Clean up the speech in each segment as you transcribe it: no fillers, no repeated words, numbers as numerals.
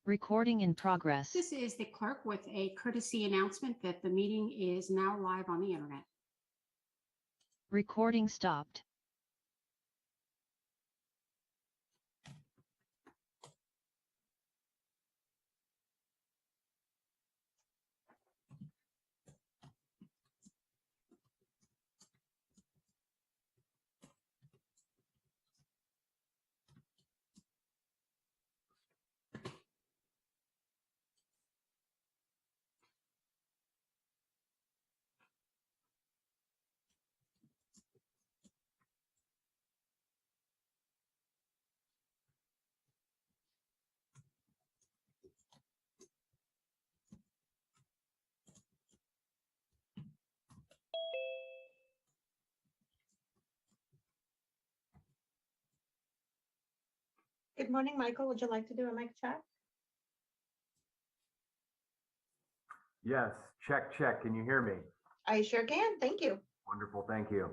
Recording in progress. This is the clerk with a courtesy announcement that the meeting is now live on the internet. Recording stopped. Good morning, Michael. Would you like to do a mic check? Yes, check, check. Can you hear me? I sure can. Thank you. Wonderful, thank you.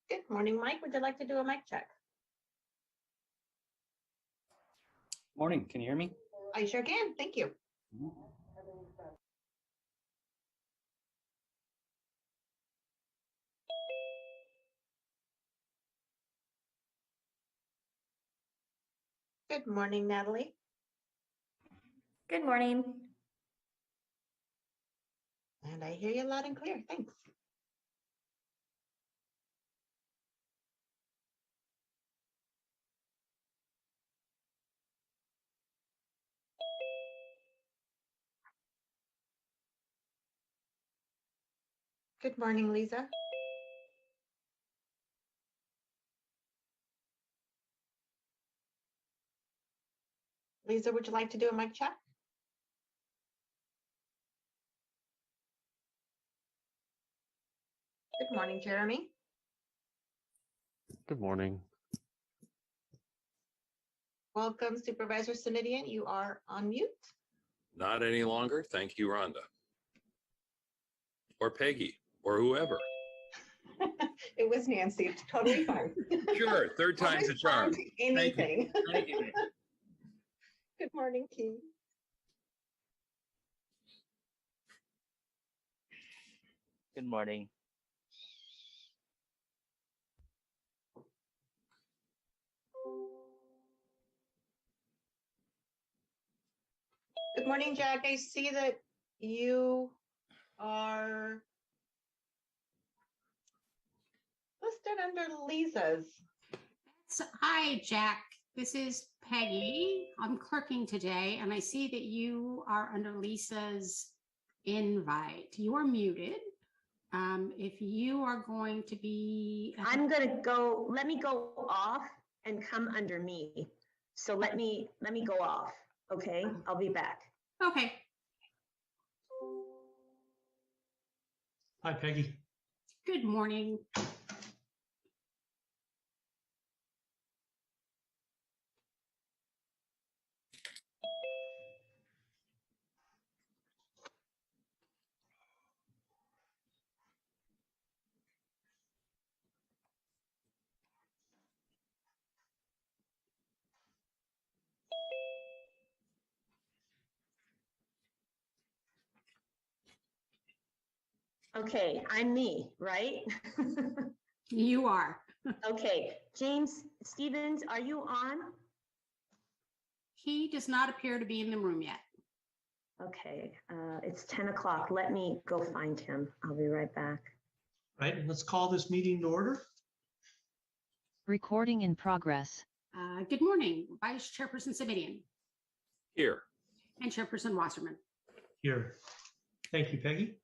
Good morning, Mike. Would you like to do a mic check? Morning, can you hear me? I sure can. Thank you. Good morning, Natalie. Good morning. And I hear you loud and clear. Thanks. Good morning, Lisa. Lisa, would you like to do a mic check? Good morning, Jeremy. Good morning. Welcome, Supervisor Sinidian. You are on mute. Not any longer. Thank you, Rhonda. Or Peggy, or whoever. It was Nancy. It's totally fine. Sure, third time's a charm. Anything. Thank you. Good morning, Key. Good morning. Good morning, Jack. I see that you are listed under Lisa's. Hi, Jack. This is Peggy. I'm clerking today, and I see that you are under Lisa's invite. You are muted. If you are going to be, I'm gonna go, let me go off and come under me. So let me go off, okay? I'll be back. okay. Hi, Peggy. Good morning. Okay, I'm me, right? You are. Okay, James Stevens, are you on? He does not appear to be in the room yet. Okay, it's 10 o'clock. Let me go find him. I'll be right back. Right, and let's call this meeting to order. Recording in progress. Good morning, Vice Chairperson Simidian. Here. and Chairperson Wasserman. Here. Thank you, Peggy.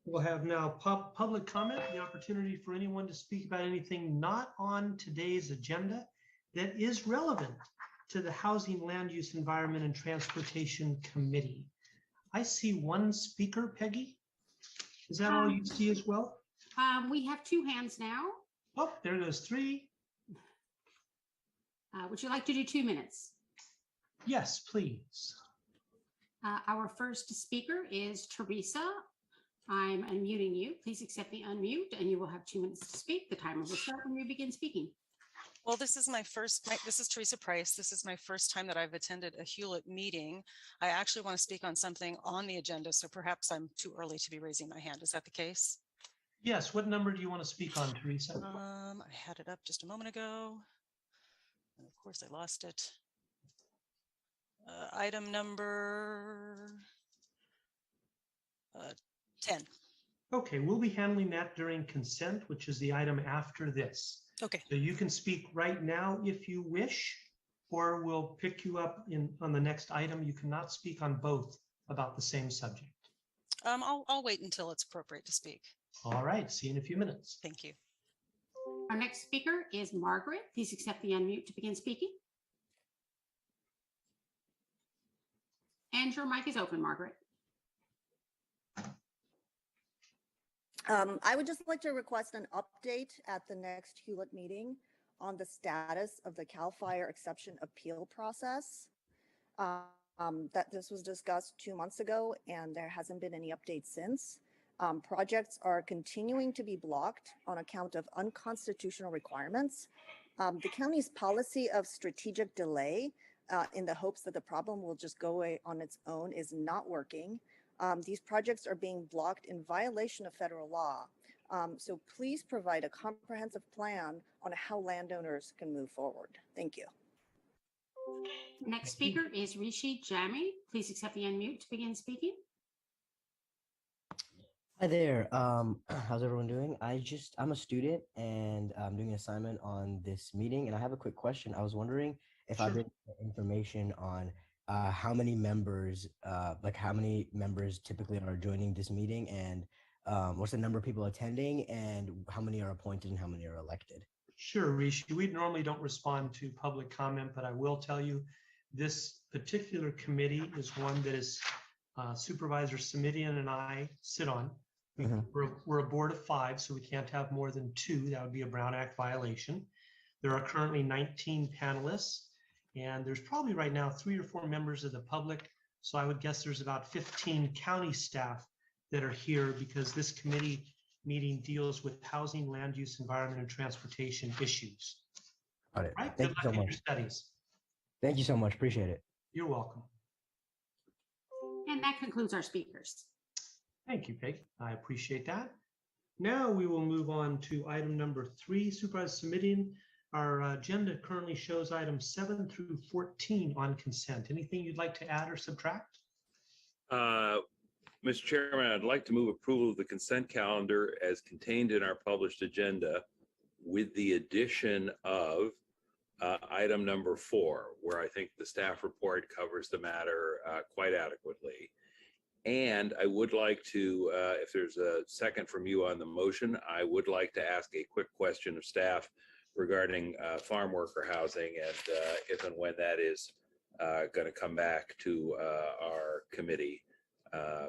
We'll have now public comment, the opportunity for anyone to speak about anything not on today's agenda that is relevant to the Housing, Land Use, Environment, and Transportation Committee. I see one speaker, Peggy. Is that all you see as well? We have two hands now. Oh, there goes three. Would you like to do 2 minutes? Yes, please. Our first speaker is Teresa. I'm unmuting you. Please accept the unmute and you will have 2 minutes to speak. The timer will start when you begin speaking. Well, this is this is Teresa Price. This is my first time that I've attended a Hewlett meeting. I actually want to speak on something on the agenda, so perhaps I'm too early to be raising my hand. Is that the case? Yes, what number do you want to speak on, Teresa? I had it up just a moment ago. And of course, I lost it. Item number 10. Okay, we'll be handling that during consent, which is the item after this. Okay. So you can speak right now if you wish, or we'll pick you up on the next item. You cannot speak on both about the same subject. I'll wait until it's appropriate to speak. All right, see you in a few minutes. Thank you. Our next speaker is Margaret. Please accept the unmute to begin speaking. And your mic is open, Margaret. I would just like to request an update at the next Hewlett meeting on the status of the CAL FIRE exception appeal process. That this was discussed 2 months ago and there hasn't been any update since. Projects are continuing to be blocked on account of unconstitutional requirements. The county's policy of strategic delay in the hopes that the problem will just go away on its own is not working. These projects are being blocked in violation of federal law. So please provide a comprehensive plan on how landowners can move forward. Thank you. Next speaker is Rishi Jami. Please accept the unmute to begin speaking. Hi there. How's everyone doing? I'm a student and I'm doing an assignment on this meeting, and I have a quick question. I was wondering if I've been information on how many members typically are joining this meeting, and what's the number of people attending, and how many are appointed and how many are elected? Sure, Rishi. We normally don't respond to public comment, but I will tell you this particular committee is one that is Supervisor Simidian and I sit on. We're a board of 5, so we can't have more than 2. That would be a Brown Act violation. There are currently 19 panelists, and there's probably right now 3 or 4 members of the public. So I would guess there's about 15 county staff that are here because this committee meeting deals with housing, land use, environment, and transportation issues. Got it. Right? Thank you so Good luck in much. your studies. Thank you so much. Appreciate it. You're welcome. And that concludes our speakers. Thank you, Peg. I appreciate that. Now we will move on to item number 3, Supervisor Simidian. Our agenda currently shows items 7 through 14 on consent. Anything you'd like to add or subtract? Mr. Chairman, I'd like to move approval of the consent calendar as contained in our published agenda with the addition of item number 4, where I think the staff report covers the matter quite adequately. And I would like to, if there's a second from you on the motion, I would like to ask a quick question of staff regarding farm worker housing and if and when that is going to come back to our committee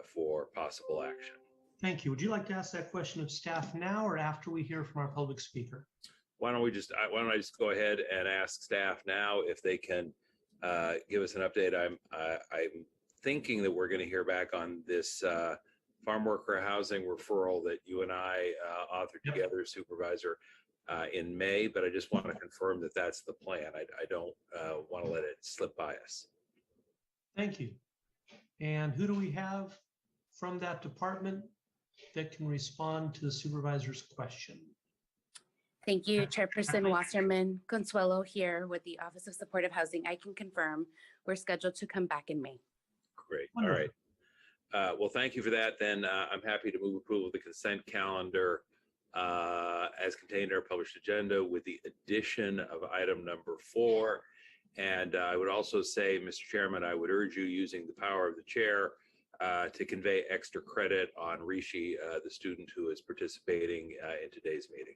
for possible action. Thank you. Would you like to ask that question of staff now or after we hear from our public speaker? Why don't I just go ahead and ask staff now if they can give us an update. I'm thinking that we're going to hear back on this farm worker housing referral that you and I authored together, Supervisor, in May, but I just want to confirm that that's the plan. I don't want to let it slip by us. Thank you. And who do we have from that department that can respond to the supervisor's question? Thank you, Chairperson Wasserman. Consuelo here with the Office of Supportive Housing. I can confirm we're scheduled to come back in May. Great. All right. Well, thank you for that. Then I'm happy to move approval of the consent calendar as contained in our published agenda with the addition of item number 4 And I would also say, Mr. Chairman, I would urge you using the power of the chair to convey extra credit on Rishi, the student who is participating in today's meeting.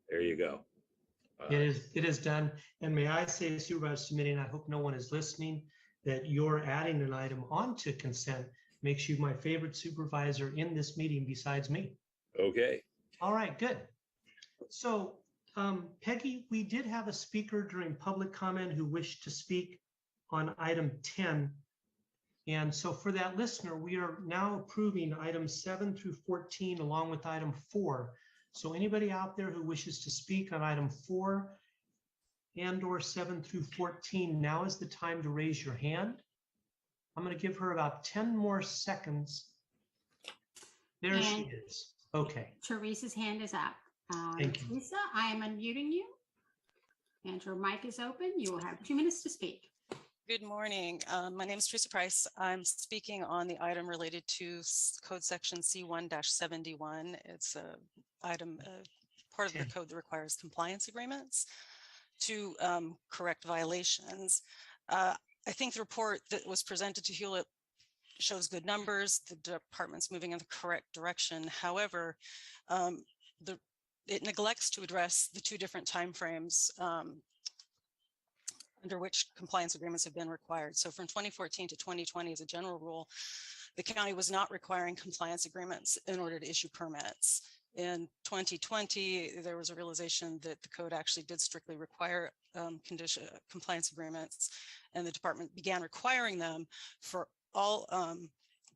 There you go. It is done. And may I say, Supervisor Submitting, I hope no one is listening, that you're adding an item onto consent makes you my favorite supervisor in this meeting besides me. Okay. All right, good. So Peggy, we did have a speaker during public comment who wished to speak on item 10. And so for that listener, we are now approving items 7 through 14 along with item 4. So anybody out there who wishes to speak on item 4 and or 7 through 14, now is the time to raise your hand. I'm going to give her about 10 more seconds. There she is. Okay. Teresa's hand is up. Thank you. Teresa, I am unmuting you. And your mic is open. You will have 2 minutes to speak. Good morning. My name is Teresa Price. I'm speaking on the item related to code section C1-71. It's a item, part of the code that requires compliance agreements to correct violations. I think the report that was presented to Hewlett shows good numbers. The department's moving in the correct direction. However, it neglects to address the 2 different timeframes under which compliance agreements have been required. So from 2014 to 2020, as a general rule, the county was not requiring compliance agreements in order to issue permits. In 2020, there was a realization that the code actually did strictly require compliance agreements, and the department began requiring them for all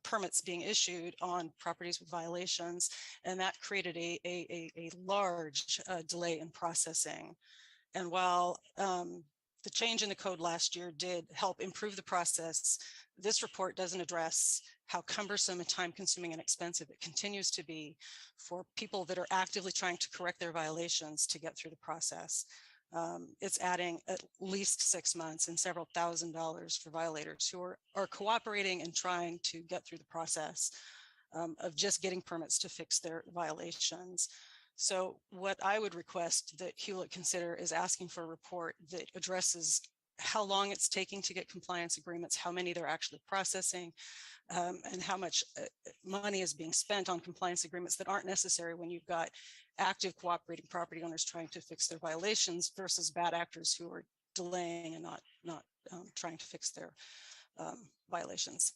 permits being issued on properties with violations, and that created a large delay in processing. And while the change in the code last year did help improve the process, this report doesn't address how cumbersome and time-consuming and expensive it continues to be for people that are actively trying to correct their violations to get through the process. It's adding at least 6 months and several $1,000s for violators who are cooperating and trying to get through the process of just getting permits to fix their violations. So what I would request that Hewlett consider is asking for a report that addresses how long it's taking to get compliance agreements, how many they're actually processing, and how much money is being spent on compliance agreements that aren't necessary when you've got active cooperating property owners trying to fix their violations versus bad actors who are delaying and not trying to fix their violations.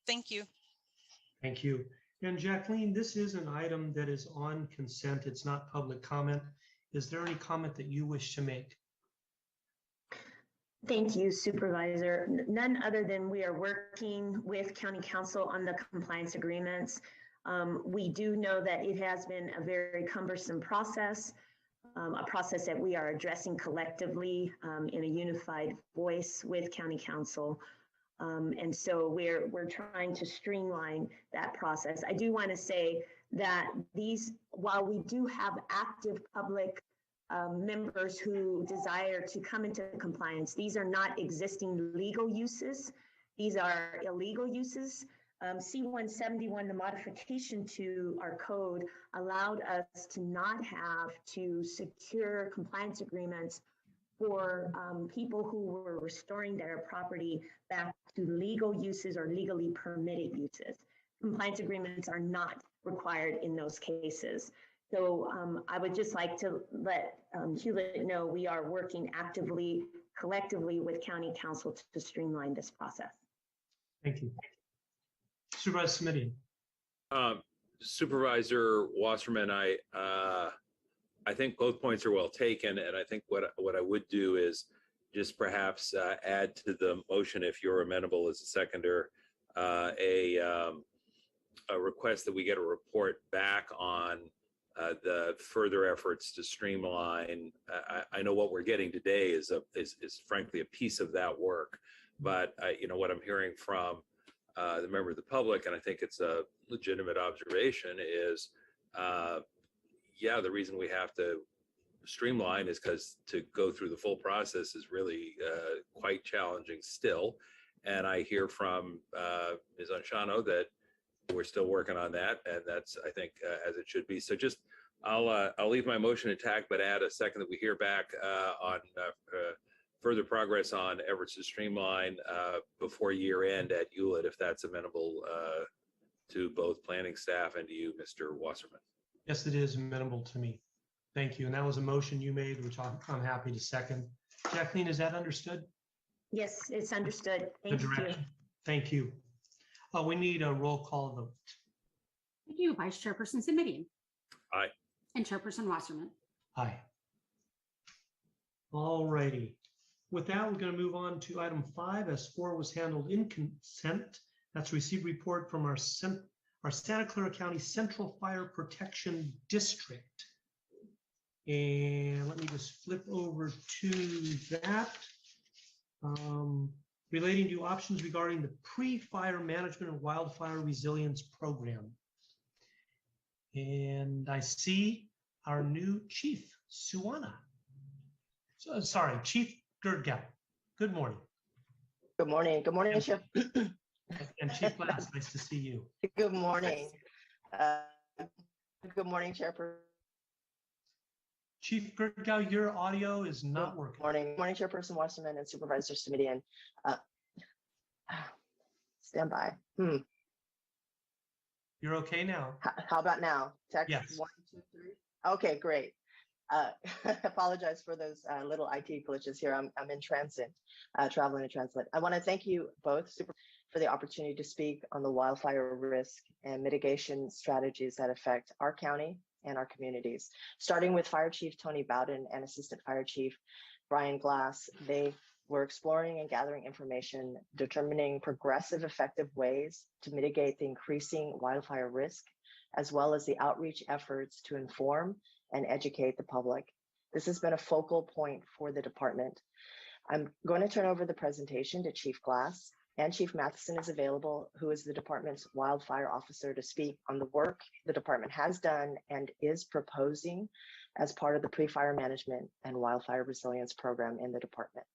Thank you. Thank you. And Jacqueline, this is an item that is on consent. It's not public comment. Is there any comment that you wish to make? Thank you, Supervisor. None other than we are working with County Council on the compliance agreements. We do know that it has been a very cumbersome process, a process that we are addressing collectively in a unified voice with County Council. And so we're trying to streamline that process. I do want to say that while we do have active public members who desire to come into compliance, these are not existing legal uses. These are illegal uses. C171, the modification to our code, allowed us to not have to secure compliance agreements for people who were restoring their property back to legal uses or legally permitted uses. Compliance agreements are not required in those cases. So I would just like to let Hewlett know we are working actively, collectively with County Council to streamline this process. Thank you. Supervisor Smitty. Supervisor Wasserman, I think both points are well taken, and I think what I would do is just perhaps add to the motion, if you're amenable as a seconder, a request that we get a report back on the further efforts to streamline. I know what we're getting today is frankly a piece of that work, but what I'm hearing from the member of the public, and I think it's a legitimate observation, is the reason we have to streamline is because to go through the full process is really quite challenging still. And I hear from Ms. Anshano that we're still working on that, and that's, I think, as it should be. So just, I'll leave my motion intact, but add a second that we hear back on further progress on efforts to streamline before year end at Hewlett, if that's amenable to both planning staff and to you, Mr. Wasserman. Yes, it is amenable to me. Thank you. And that was a motion you made, which I'm happy to second. Jacqueline, is that understood? Yes, it's understood. The Thank you. direction. Thank you. We need a roll call vote. Thank you, Vice Chairperson Simitian. Aye. And Chairperson Wasserman. Aye. All righty. With that, we're going to move on to item 5. S4 was handled in consent. That's received report from our Santa Clara County Central Fire Protection District. And let me just flip over to that. Relating to options regarding the pre-fire management and wildfire resilience program. And I see our new chief, Suwana. Sorry, Chief Gerdgau. Good morning. Good morning. Good morning, Chef. And Chief Glass, nice to see you. Good morning. Good morning, Chairperson. Chief Gerdgau, your audio is not working. Morning, Chairperson Wasserman and Supervisor Simitian. Stand by. You're okay now. How about now? Text Yes. 1, 2, 3. Okay, great. Apologize for those little IT glitches here. I'm in transit, traveling in transit. I want to thank you both for the opportunity to speak on the wildfire risk and mitigation strategies that affect our county and our communities. Starting with Fire Chief Tony Bowden and Assistant Fire Chief Brian Glass, they were exploring and gathering information, determining progressive effective ways to mitigate the increasing wildfire risk, as well as the outreach efforts to inform and educate the public. This has been a focal point for the department. I'm going to turn over the presentation to Chief Glass, and Chief Matheson is available, who is the department's wildfire officer, to speak on the work the department has done and is proposing as part of the pre-fire management and wildfire resilience program in the department.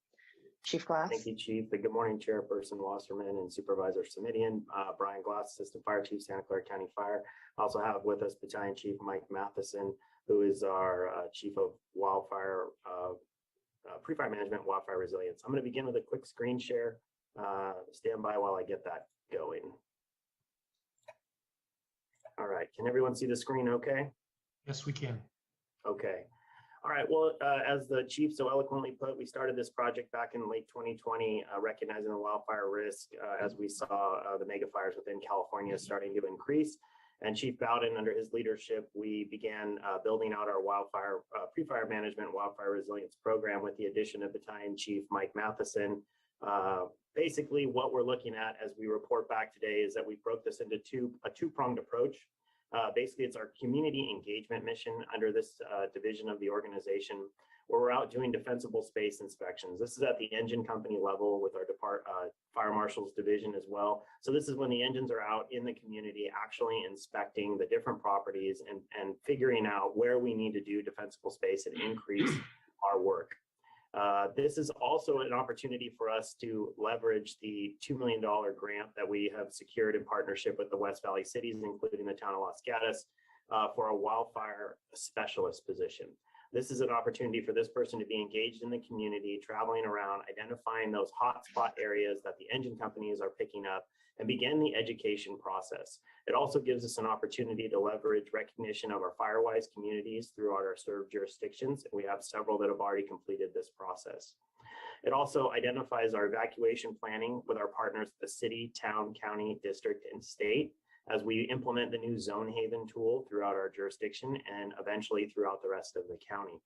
Chief Glass. Thank you, Chief. Good morning, Chairperson Wasserman and Supervisor Simitian. Brian Glass, Assistant Fire Chief, Santa Clara County Fire. I also have with us Battalion Chief Mike Matheson, who is our Chief of Wildfire, Pre-Fire Management, Wildfire Resilience. I'm going to begin with a quick screen share. Stand by while I get that going. All right, can everyone see the screen okay? Yes, we can. Okay. All right, well, as the chief so eloquently put, we started this project back in late 2020, recognizing the wildfire risk as we saw the mega fires within California starting to increase. And Chief Bowden, under his leadership, we began building out our wildfire pre-fire management, wildfire resilience program with the addition of Battalion Chief Mike Matheson. Basically, what we're looking at as we report back today is that we broke this into a two-pronged approach. Basically, it's our community engagement mission under this division of the organization, where we're out doing defensible space inspections. This is at the engine company level with our fire marshal's division as well. So this is when the engines are out in the community, actually inspecting the different properties and figuring out where we need to do defensible space and increase our work. This is also an opportunity for us to leverage the $2 million grant that we have secured in partnership with the West Valley cities, including the town of Los Gatos, for a wildfire specialist position. This is an opportunity for this person to be engaged in the community, traveling around, identifying those hotspot areas that the engine companies are picking up, and begin the education process. It also gives us an opportunity to leverage recognition of our FireWise communities throughout our served jurisdictions. We have several that have already completed this process. It also identifies our evacuation planning with our partners at the city, town, county, district, and state as we implement the new Zone Haven tool throughout our jurisdiction and eventually throughout the rest of the county.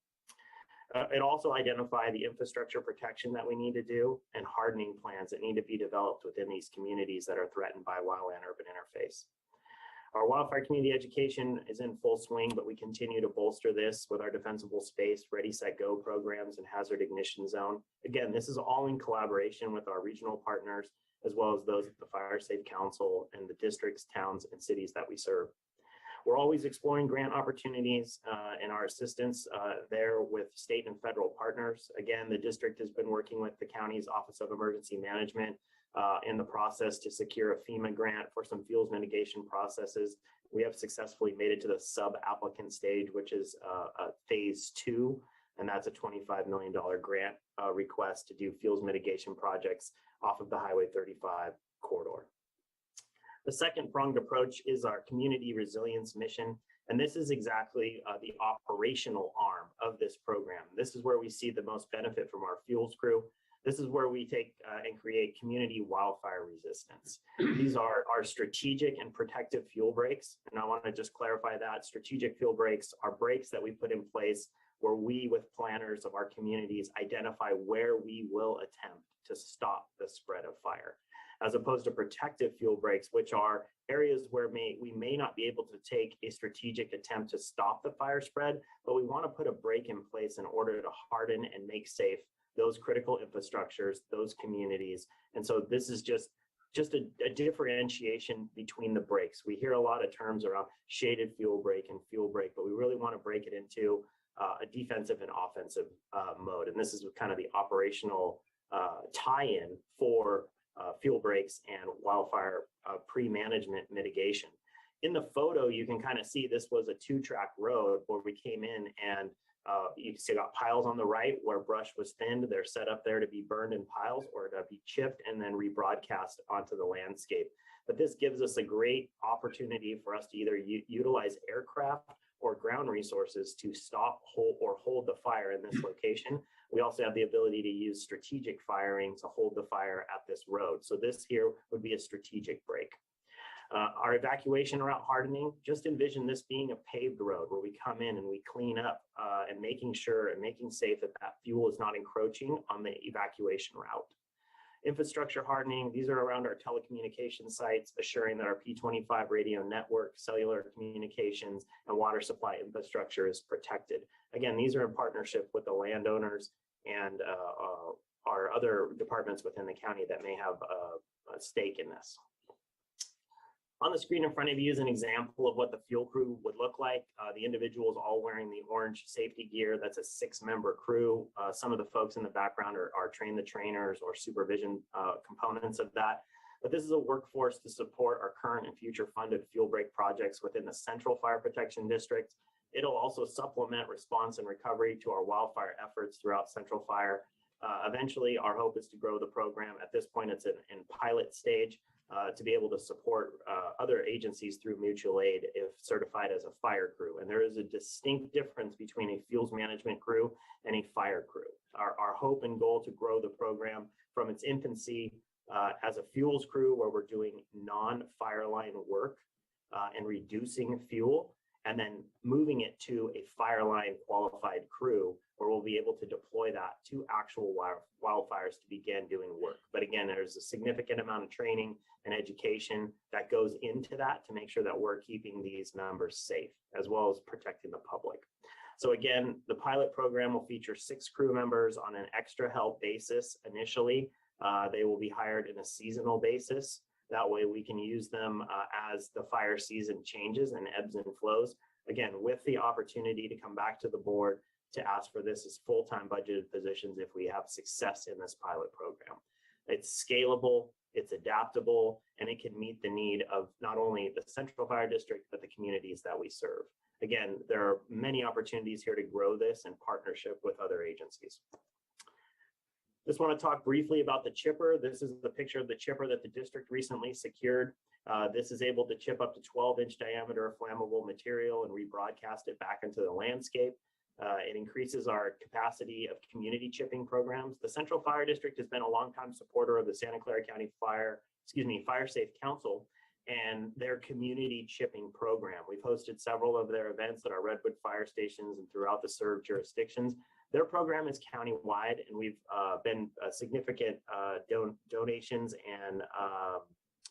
It also identifies the infrastructure protection that we need to do and hardening plans that need to be developed within these communities that are threatened by wildland-urban interface. Our wildfire community education is in full swing, but we continue to bolster this with our defensible space, Ready, Set, Go programs and hazard ignition zone. Again, this is all in collaboration with our regional partners, as well as those at the Fire Safe Council and the districts, towns, and cities that we serve. We're always exploring grant opportunities and our assistance there with state and federal partners. Again, the district has been working with the county's Office of Emergency Management in the process to secure a FEMA grant for some fuels mitigation processes. We have successfully made it to the sub-applicant stage, which is phase 2. and that's a $25 million grant request to do fuels mitigation projects off of the Highway 35 corridor. The second pronged approach is our community resilience mission. And this is exactly the operational arm of this program. This is where we see the most benefit from our fuels crew. This is where we take and create community wildfire resistance. These are our strategic and protective fuel breaks. And I want to just clarify that strategic fuel breaks are breaks that we put in place where we, with planners of our communities, identify where we will attempt to stop the spread of fire, as opposed to protective fuel breaks, which are areas where we may not be able to take a strategic attempt to stop the fire spread, but we want to put a break in place in order to harden and make safe those critical infrastructures, those communities. And so this is just a differentiation between the breaks. We hear a lot of terms around shaded fuel break and fuel break, but we really want to break it into a defensive and offensive mode. And this is kind of the operational tie-in for fuel breaks and wildfire pre-management mitigation. In the photo, you can kind of see this was a 2-track road where we came in, and you can see got piles on the right where brush was thinned. They're set up there to be burned in piles or to be chipped and then rebroadcast onto the landscape. But this gives us a great opportunity for us to either utilize aircraft or ground resources to stop, hold the fire in this location. We also have the ability to use strategic firing to hold the fire at this road. So this here would be a strategic break. Our evacuation route hardening, just envision this being a paved road where we come in and we clean up and making sure and making safe that that fuel is not encroaching on the evacuation route. Infrastructure hardening, these are around our telecommunication sites, assuring that our P25 radio network, cellular communications, and water supply infrastructure is protected. Again, these are in partnership with the landowners and our other departments within the county that may have a stake in this. On the screen in front of you is an example of what the fuel crew would look like. The individuals all wearing the orange safety gear. That's a 6-member crew. Some of the folks in the background are train the trainers or supervision components of that. But this is a workforce to support our current and future funded fuel break projects within the Central Fire Protection District. It'll also supplement response and recovery to our wildfire efforts throughout Central Fire. Eventually, our hope is to grow the program. At this point, it's in pilot stage. To be able to support other agencies through mutual aid if certified as a fire crew. And there is a distinct difference between a fuels management crew and a fire crew. Our hope and goal to grow the program from its infancy as a fuels crew, where we're doing non-fire line work and reducing fuel, and then moving it to a fire line qualified crew where we'll be able to deploy that to actual wildfires to begin doing work. But again, there's a significant amount of training and education that goes into that to make sure that we're keeping these members safe, as well as protecting the public. So again, the pilot program will feature 6 crew members on an extra help basis initially. They will be hired in a seasonal basis. That way we can use them as the fire season changes and ebbs and flows. Again, with the opportunity to come back to the board to ask for this as full-time budgeted positions if we have success in this pilot program. It's scalable, it's adaptable, and it can meet the need of not only the Central Fire District, but the communities that we serve. Again, there are many opportunities here to grow this in partnership with other agencies. Just want to talk briefly about the chipper. This is the picture of the chipper that the district recently secured. This is able to chip up to 12-inch diameter flammable material and rebroadcast it back into the landscape. It increases our capacity of community chipping programs. The Central Fire District has been a longtime supporter of the Santa Clara County Fire Safe Council and their community chipping program. We've hosted several of their events at our Redwood fire stations and throughout the served jurisdictions. Their program is countywide, and we've been significant donations and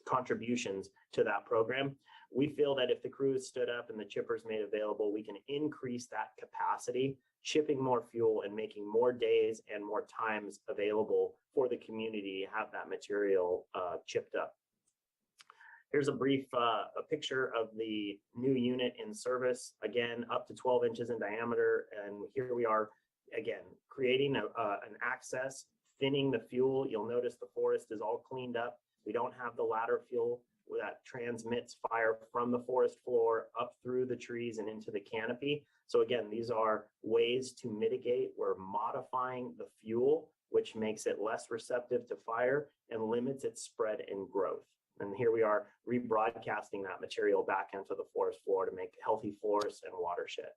contributions to that program. We feel that if the crew is stood up and the chippers made available, we can increase that capacity, chipping more fuel and making more days and more times available for the community to have that material chipped up. Here's a brief a picture of the new unit in service, again, up to 12 inches in diameter. And here we are, again, creating an access, thinning the fuel. You'll notice the forest is all cleaned up. We don't have the ladder fuel that transmits fire from the forest floor up through the trees and into the canopy. So again, these are ways to mitigate. We're modifying the fuel, which makes it less receptive to fire and limits its spread and growth. And here we are rebroadcasting that material back into the forest floor to make healthy forests and watershed.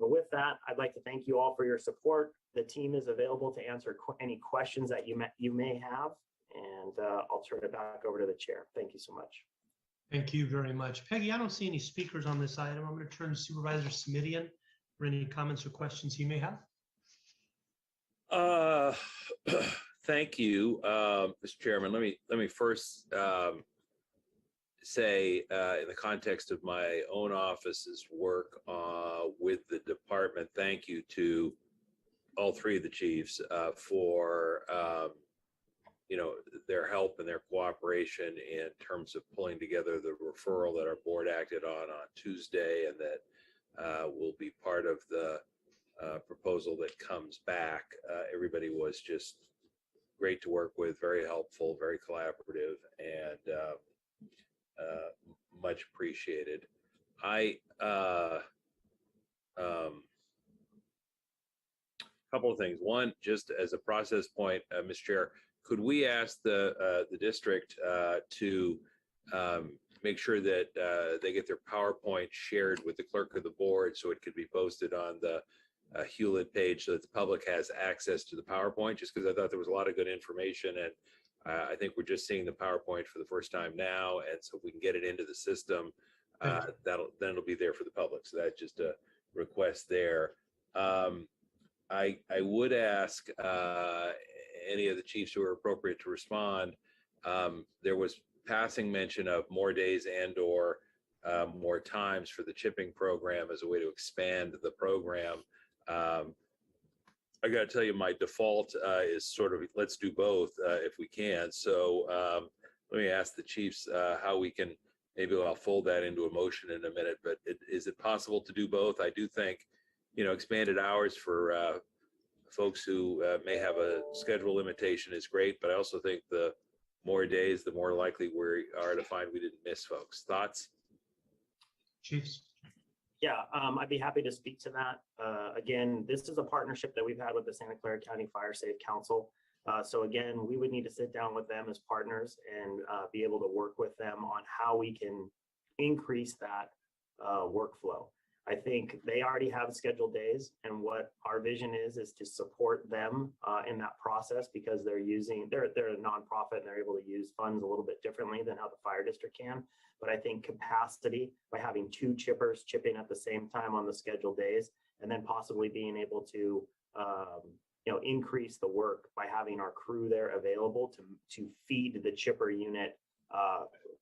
But with that, I'd like to thank you all for your support. The team is available to answer any questions that you may have, and I'll turn it back over to the chair. Thank you so much. Thank you very much. Peggy, I don't see any speakers on this item. I'm going to turn to Supervisor Simidian for any comments or questions he may have. Thank you, Mr. Chairman. Let me first say, in the context of my own office's work with the department, thank you to all three of the chiefs for their help and their cooperation in terms of pulling together the referral that our board acted on Tuesday, and that will be part of the proposal that comes back. Everybody was just great to work with, very helpful, very collaborative, and much appreciated. Couple of things. One, just as a process point, Mr. Chair, could we ask the district to make sure that they get their PowerPoint shared with the clerk of the board so it could be posted on the Hewlett page so that the public has access to the PowerPoint, just because I thought there was a lot of good information, and I think we're just seeing the PowerPoint for the first time now, and so if we can get it into the system, then it'll be there for the public. So that's just a request there. I would ask any of the chiefs who are appropriate to respond. There was passing mention of more days and/or more times for the chipping program as a way to expand the program. I got to tell you, my default is sort of let's do both if we can. So let me ask the chiefs how we can, maybe I'll fold that into a motion in a minute, but is it possible to do both? I do think, expanded hours for folks who may have a schedule limitation is great, but I also think the more days, the more likely we are to find we didn't miss folks. Thoughts? Chiefs? Yeah, I'd be happy to speak to that. Again, this is a partnership that we've had with the Santa Clara County Fire Safe Council. So again, we would need to sit down with them as partners and be able to work with them on how we can increase that workflow. I think they already have scheduled days, and what our vision is to support them in that process, because they're a nonprofit and they're able to use funds a little bit differently than how the fire district can. But I think capacity, by having two chippers chipping at the same time on the scheduled days, and then possibly being able to increase the work by having our crew there available to feed the chipper unit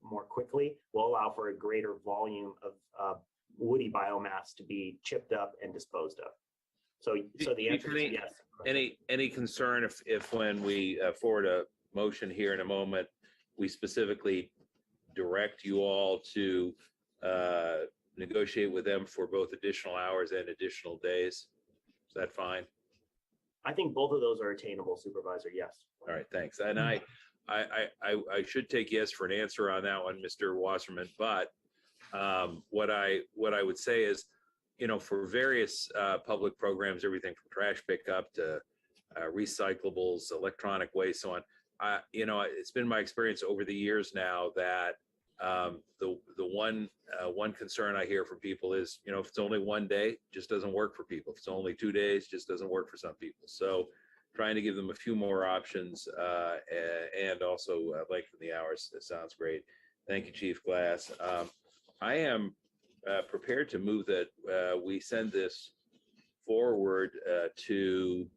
more quickly, will allow for a greater volume of woody biomass to be chipped up and disposed of. So the answer is yes. Any concern if when we forward a motion here in a moment, we specifically direct you all to negotiate with them for both additional hours and additional days? Is that fine? I think both of those are attainable, Supervisor. Yes. All right, thanks. And I should take yes for an answer on that one, Mr. Wasserman. But what I would say is, for various public programs, everything from trash pickup to recyclables, electronic waste, so on. It's been my experience over the years now that the one concern I hear from people is, if it's only one day, it just doesn't work for people. If it's only 2 days, it just doesn't work for some people. So trying to give them a few more options and also lengthen the hours. That sounds great. Thank you, Chief Glass. I am prepared to move that we send this forward to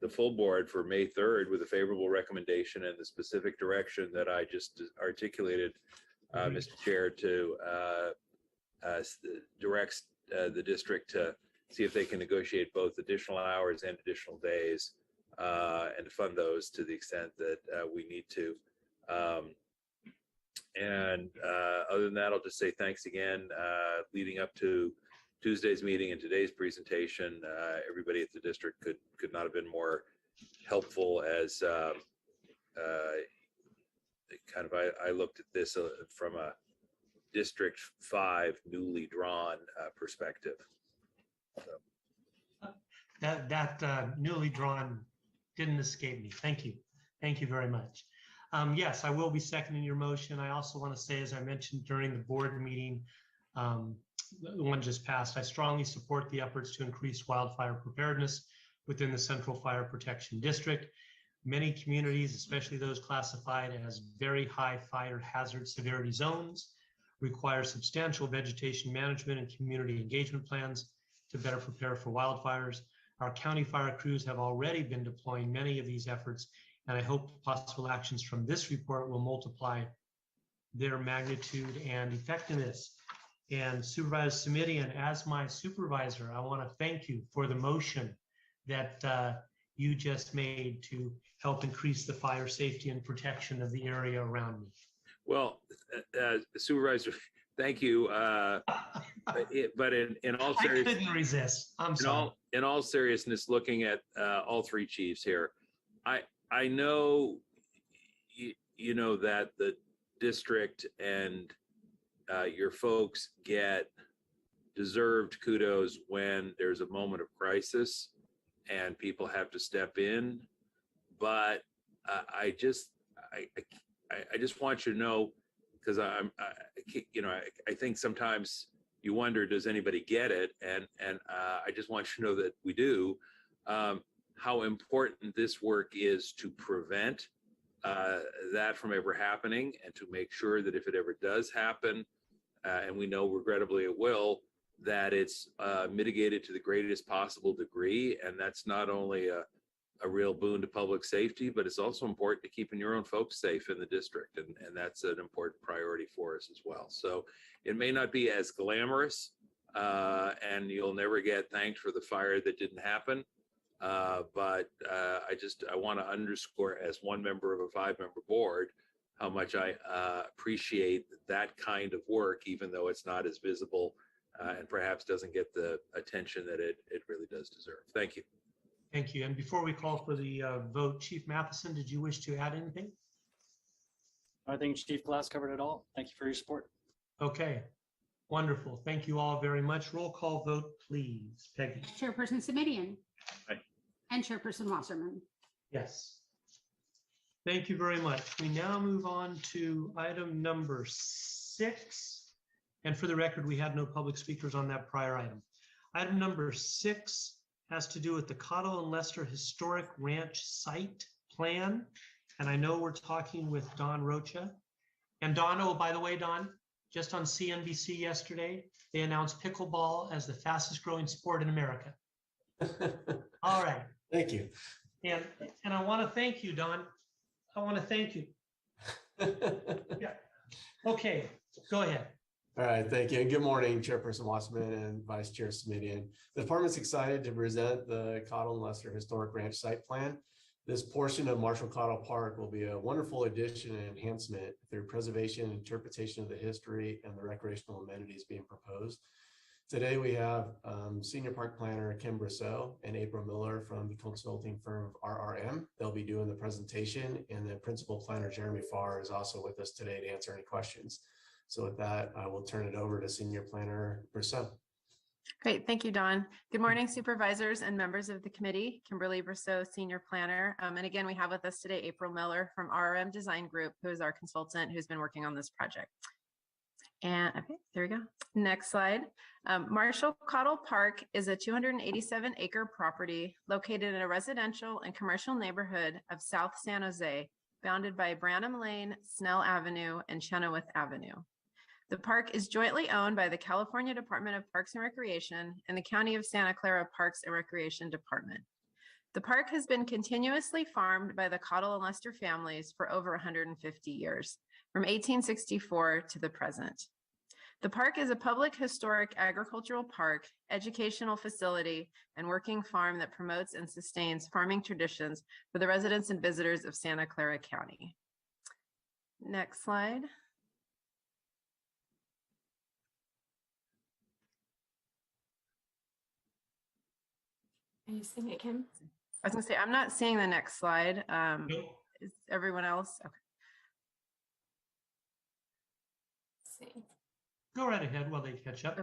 the full board for May 3rd with a favorable recommendation and the specific direction that I just articulated, Mr. Chair, to direct the district to see if they can negotiate both additional hours and additional days and to fund those to the extent that we need to. Other than that, I'll just say thanks again. Leading up to Tuesday's meeting and today's presentation, everybody at the district could not have been more helpful as I looked at this from a District 5 newly drawn perspective. So. That newly drawn didn't escape me. Thank you. Thank you very much. Yes, I will be seconding your motion. I also want to say, as I mentioned during the board meeting, the one just passed, I strongly support the efforts to increase wildfire preparedness within the Central Fire Protection District. Many communities, especially those classified as very high fire hazard severity zones, require substantial vegetation management and community engagement plans to better prepare for wildfires. Our county fire crews have already been deploying many of these efforts, and I hope possible actions from this report will multiply their magnitude and effectiveness. And Supervisor Simidian, as my supervisor, I want to thank you for the motion that you just made to help increase the fire safety and protection of the area around me. Well, Supervisor, thank you. But in all seriousness, I couldn't resist. I'm sorry. In all seriousness, looking at all three chiefs here, I know you know that the district and your folks get deserved kudos when there's a moment of crisis and people have to step in. But I just want you to know, because I think sometimes you wonder, does anybody get it? And I just want you to know that we do. How important this work is to prevent that from ever happening, and to make sure that if it ever does happen, and we know regrettably it will, that it's mitigated to the greatest possible degree. And that's not only a real boon to public safety, but it's also important to keeping your own folks safe in the district. And that's an important priority for us as well. So it may not be as glamorous, and you'll never get thanked for the fire that didn't happen. But I want to underscore, as one member of a 5-member board, how much I appreciate that kind of work, even though it's not as visible and perhaps doesn't get the attention that it really does deserve. Thank you. Thank you. And before we call for the vote, Chief Matheson, did you wish to add anything? I think Chief Glass covered it all. Thank you for your support. Okay, wonderful. Thank you all very much. Roll call vote, please. Peggy. Chairperson Simidian. Aye. And Chairperson Wasserman. Yes. Thank you very much. We now move on to item number 6. And for the record, we had no public speakers on that prior item. Item number 6 has to do with the Cottle and Lester Historic Ranch Site Plan. And I know we're talking with Don Rocha. And Don, oh, by the way, Don, just on CNBC yesterday, they announced pickleball as the fastest growing sport in America. All right. Thank you. And I want to thank you, Don. I want to thank you. Yeah. Okay, go ahead. All right, thank you. And good morning, Chairperson Wasserman and Vice Chair Simidian. The department's excited to present the Cottle and Lester Historic Ranch Site Plan. This portion of Marshall Cottle Park will be a wonderful addition and enhancement through preservation and interpretation of the history and the recreational amenities being proposed. Today we have Senior Park Planner Kim Brousseau and April Miller from the consulting firm of RRM. They'll be doing the presentation, and then Principal Planner Jeremy Farr is also with us today to answer any questions. So with that, I will turn it over to Senior Planner Brousseau. Great, thank you, Don. Good morning, supervisors and members of the committee. Kimberly Brousseau, Senior Planner. And again, we have with us today April Miller from RRM Design Group, who is our consultant who's been working on this project. And okay, there we go. Next slide. Marshall Cottle Park is a 287-acre property located in a residential and commercial neighborhood of South San Jose, bounded by Branham Lane, Snell Avenue, and Chenoweth Avenue. The park is jointly owned by the California Department of Parks and Recreation and the County of Santa Clara Parks and Recreation Department. The park has been continuously farmed by the Cottle and Lester families for over 150 years, from 1864 to the present. The park is a public historic agricultural park, educational facility, and working farm that promotes and sustains farming traditions for the residents and visitors of Santa Clara County. Next slide. Are you seeing it, Kim? I was gonna say, I'm not seeing the next slide. Is everyone else? Okay. see. Go right ahead while they catch up.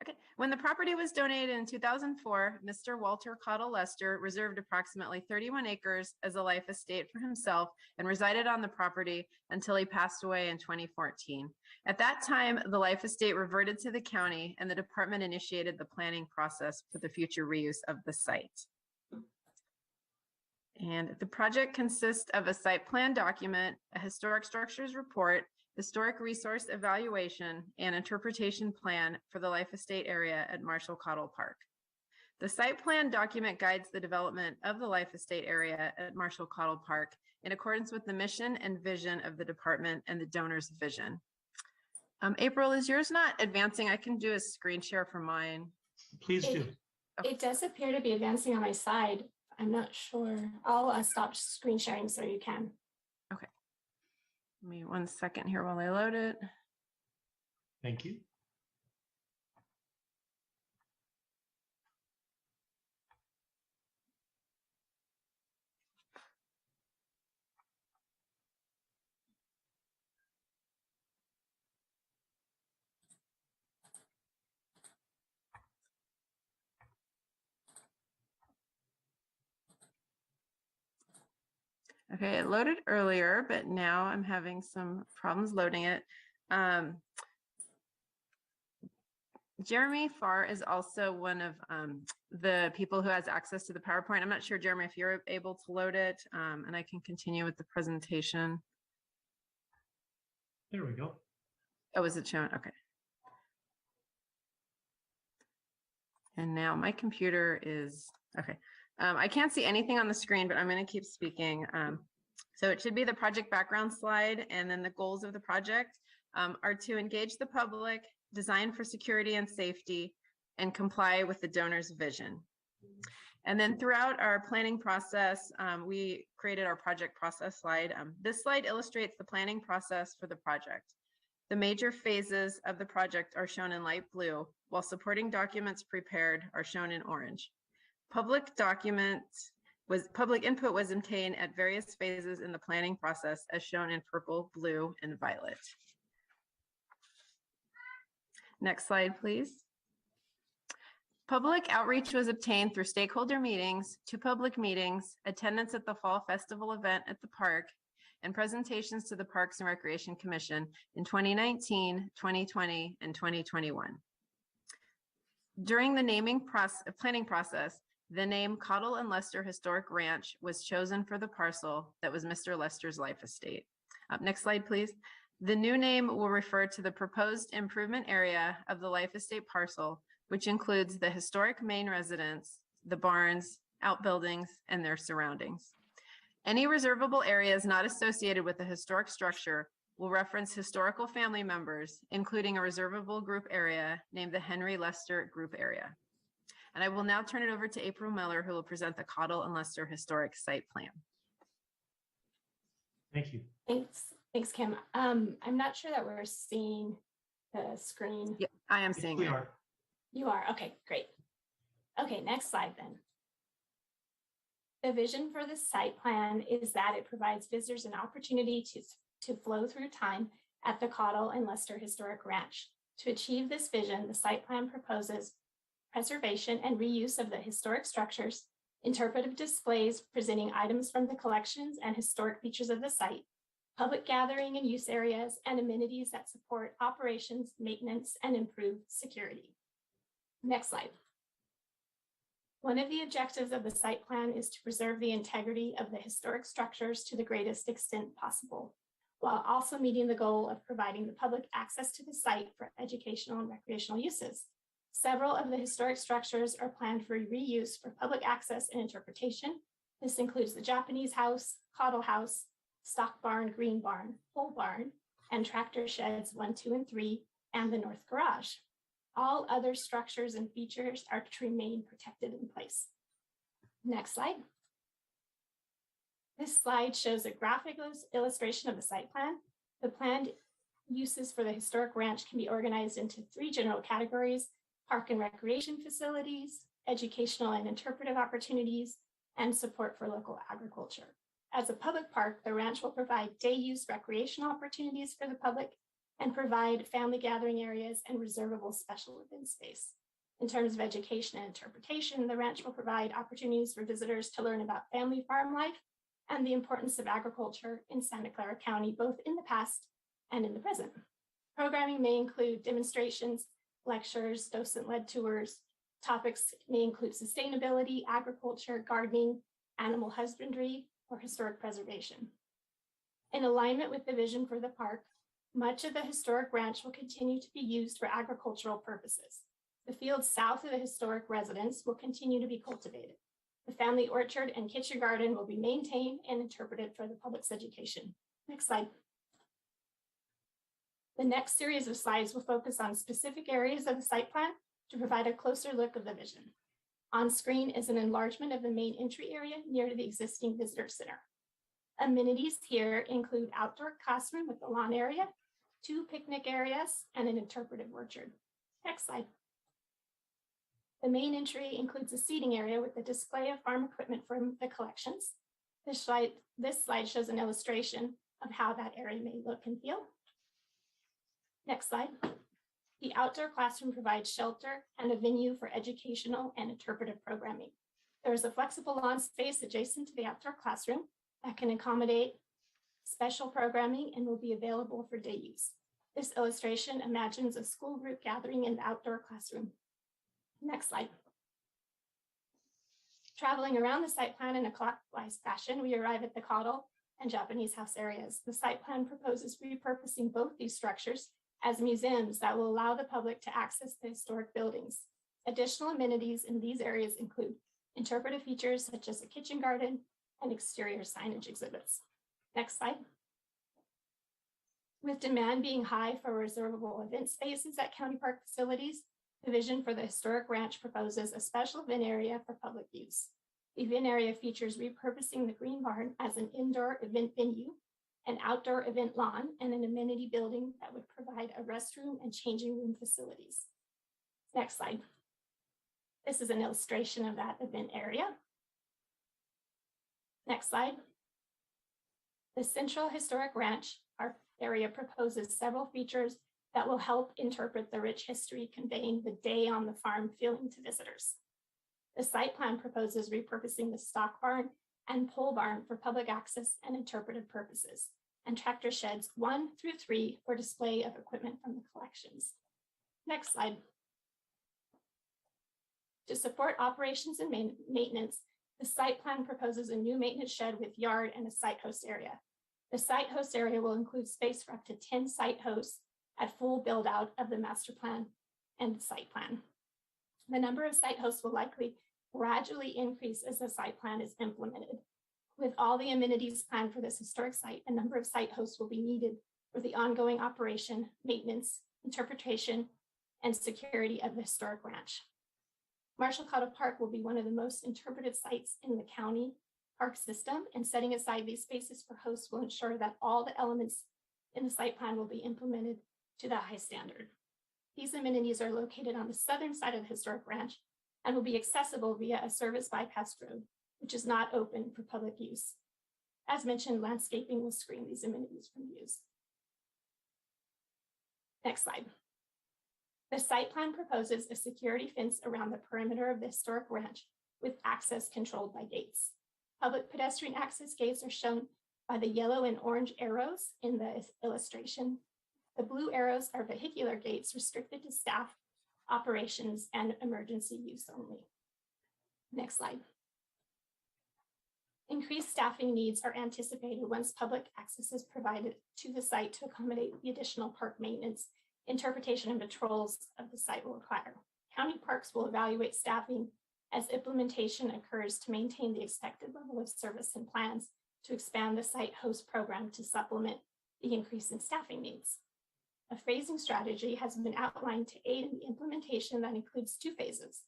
Okay. When the property was donated in 2004, Mr. Walter Cottle Lester reserved approximately 31 acres as a life estate for himself and resided on the property until he passed away in 2014. At that time, the life estate reverted to the county and the department initiated the planning process for the future reuse of the site. And the project consists of a site plan document, a historic structures report, historic resource evaluation, and interpretation plan for the life estate area at Marshall Cottle Park. The site plan document guides the development of the life estate area at Marshall Cottle Park in accordance with the mission and vision of the department and the donor's vision. April, is yours not advancing? I can do a screen share for mine. Please do. It does appear to be advancing on my side. I'm not sure. I'll stop screen sharing so you can. Okay. Give me 1 second here while I load it. Thank you. Okay, it loaded earlier, but now I'm having some problems loading it. Jeremy Farr is also one of the people who has access to the PowerPoint. I'm not sure, Jeremy, if you're able to load it, and I can continue with the presentation. There we go. Oh, is it showing? Okay. And now my computer is, okay. I can't see anything on the screen, but I'm going to keep speaking. So it should be the project background slide, and then the goals of the project are to engage the public, design for security and safety, and comply with the donor's vision. And then throughout our planning process, we created our project process slide. This slide illustrates the planning process for the project. The major phases of the project are shown in light blue, while supporting documents prepared are shown in orange. Public input was obtained at various phases in the planning process, as shown in purple, blue, and violet. Next slide, please. Public outreach was obtained through stakeholder meetings, 2 public meetings, attendance at the Fall Festival event at the park, and presentations to the Parks and Recreation Commission in 2019, 2020, and 2021. During the planning process, the name Cottle and Lester Historic Ranch was chosen for the parcel that was Mr. Lester's life estate. Next slide, please. The new name will refer to the proposed improvement area of the life estate parcel, which includes the historic main residence, the barns, outbuildings, and their surroundings. Any reservable areas not associated with the historic structure will reference historical family members, including a reservable group area named the Henry Lester Group Area. And I will now turn it over to April Miller, who will present the Cottle and Lester Historic Site Plan. Thank you. Thanks, Kim. I'm not sure that we're seeing the screen. Yeah, I am seeing it. You are? Okay, great. Okay, next slide then. The vision for the site plan is that it provides visitors an opportunity to flow through time at the Cottle and Lester Historic Ranch. To achieve this vision, the site plan proposes preservation and reuse of the historic structures, interpretive displays presenting items from the collections and historic features of the site, public gathering and use areas, and amenities that support operations, maintenance, and improve security. Next slide. One of the objectives of the site plan is to preserve the integrity of the historic structures to the greatest extent possible, while also meeting the goal of providing the public access to the site for educational and recreational uses. Several of the historic structures are planned for reuse for public access and interpretation. This includes the Japanese house, Cottle house, stock barn, green barn, pole barn, and tractor sheds 1, 2, and 3, and the north garage. All other structures and features are to remain protected in place. Next slide. This slide shows a graphic illustration of the site plan. The planned uses for the historic ranch can be organized into 3 general categories: park and recreation facilities, educational and interpretive opportunities, and support for local agriculture. As a public park, the ranch will provide day use recreational opportunities for the public, and provide family gathering areas and reservable special event space. In terms of education and interpretation, the ranch will provide opportunities for visitors to learn about family farm life and the importance of agriculture in Santa Clara County, both in the past and in the present. Programming may include demonstrations, lectures, docent-led tours. Topics may include sustainability, agriculture, gardening, animal husbandry, or historic preservation. In alignment with the vision for the park, much of the historic ranch will continue to be used for agricultural purposes. The fields south of the historic residence will continue to be cultivated. The family orchard and kitchen garden will be maintained and interpreted for the public's education. Next slide. The next series of slides will focus on specific areas of the site plan to provide a closer look of the vision. On screen is an enlargement of the main entry area near to the existing visitor center. Amenities here include outdoor classroom with the lawn area, 2 picnic areas, and an interpretive orchard. Next slide. The main entry includes a seating area with a display of farm equipment from the collections. This slide shows an illustration of how that area may look and feel. Next slide. The outdoor classroom provides shelter and a venue for educational and interpretive programming. There is a flexible lawn space adjacent to the outdoor classroom that can accommodate special programming and will be available for day use. This illustration imagines a school group gathering in the outdoor classroom. Next slide. Traveling around the site plan in a clockwise fashion, we arrive at the Cottle and Japanese house areas. The site plan proposes repurposing both these structures as museums that will allow the public to access the historic buildings. Additional amenities in these areas include interpretive features such as a kitchen garden and exterior signage exhibits. Next slide. With demand being high for reservable event spaces at county park facilities, the vision for the historic ranch proposes a special event area for public use. The event area features repurposing the green barn as an indoor event venue, an outdoor event lawn, and an amenity building that would provide a restroom and changing room facilities. Next slide. This is an illustration of that event area. Next slide. The Central Historic Ranch Park area proposes several features that will help interpret the rich history, conveying the day on the farm feeling to visitors. The site plan proposes repurposing the stock barn and pole barn for public access and interpretive purposes, and tractor sheds 1 through 3 for display of equipment from the collections. Next slide. To support operations and maintenance, the site plan proposes a new maintenance shed with yard and a site host area. The site host area will include space for up to 10 site hosts at full build out of the master plan and site plan. The number of site hosts will likely gradually increase as the site plan is implemented. With all the amenities planned for this historic site, a number of site hosts will be needed for the ongoing operation, maintenance, interpretation, and security of the historic ranch. Marshall Cottle Park will be one of the most interpreted sites in the county park system, and setting aside these spaces for hosts will ensure that all the elements in the site plan will be implemented to the high standard. These amenities are located on the southern side of the historic ranch and will be accessible via a service bypass road, which is not open for public use. As mentioned, landscaping will screen these amenities from views. Next slide. The site plan proposes a security fence around the perimeter of the historic ranch with access controlled by gates. Public pedestrian access gates are shown by the yellow and orange arrows in the illustration. The blue arrows are vehicular gates restricted to staff, operations, and emergency use only. Next slide. Increased staffing needs are anticipated once public access is provided to the site to accommodate the additional park maintenance, interpretation, and patrols of the site will require. County parks will evaluate staffing as implementation occurs to maintain the expected level of service and plans to expand the site host program to supplement the increase in staffing needs. A phasing strategy has been outlined to aid in the implementation that includes 2 phases.